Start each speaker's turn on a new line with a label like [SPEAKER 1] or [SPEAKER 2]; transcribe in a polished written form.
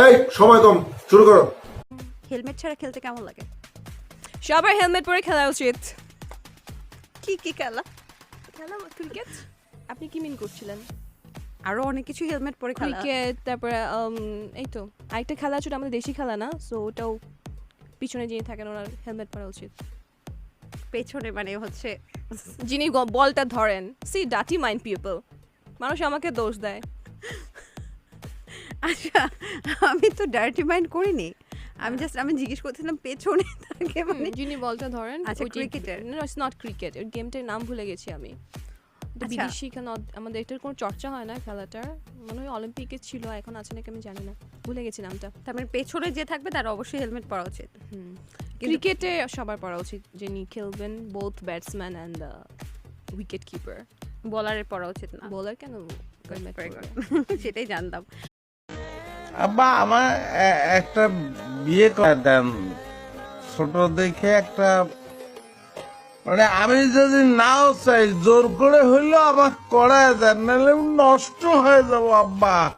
[SPEAKER 1] এই সময় কম, শুরু করো।
[SPEAKER 2] হেলমেট ছাড়া খেলতে কেমন লাগে?
[SPEAKER 3] সবার হেলমেট পরে খেলা উচিত।
[SPEAKER 2] কি কি খেলা?
[SPEAKER 3] খেলা ক্রিকেট। আপনি কি মিন করছিলেন?
[SPEAKER 2] আরো অনেক কিছু হেলমেট পরে খেলা।
[SPEAKER 3] ক্রিকেট, তারপরে এই তো আরেকটা খেলা আছে, ওটা আমাদের দেশি খেলা না, সো ওটাও পিছনে যিনি থাকেন ওনার হেলমেট পরা উচিত।
[SPEAKER 2] পেছনে মানে হচ্ছে
[SPEAKER 3] যিনি বলটা ধরেন, সি ডাটি মাইন্ড পিপল, মানুষ আমাকে দোষ দেয়।
[SPEAKER 2] আচ্ছা, আমি তো ডার্টি মাইন্ড করিনি। আমি জিজ্ঞেস করছিলাম পেছনে থাকে মানে
[SPEAKER 3] যিনি বলটা ধরেন।
[SPEAKER 2] আচ্ছা, ক্রিকেটার।
[SPEAKER 3] ইটস নট ক্রিকেট, ওই গেমটার নাম ভুলে গেছি আমি।
[SPEAKER 2] আচ্ছা।
[SPEAKER 3] বিদেশি এখানে আমাদের এটার কোনো চর্চা হয় না খেলাটার, মনে হয় অলিম্পিকে ছিল, এখন আছে নাকি আমি জানি না, ভুলে গেছি নামটা।
[SPEAKER 2] তার মানে পেছনে যে থাকবে তার অবশ্যই হেলমেট পরা উচিত।
[SPEAKER 3] ক্রিকেটে সবার পড়া উচিত, যিনি খেলবেন, both batsman and wicket keeper.
[SPEAKER 2] বলারের পরা উচিত না।
[SPEAKER 3] বোলার কেন helmet
[SPEAKER 2] Very
[SPEAKER 3] পরবে?
[SPEAKER 2] good. সেটাই জানতাম।
[SPEAKER 4] আব্বা আমার একটা বিয়ে করে দেন, ছোট দেখে একটা, মানে আমি যদি নাও চাই জোর করে হইলেও আমার করায় দেন, নাহলে আমি নষ্ট হয়ে যাবো আব্বা।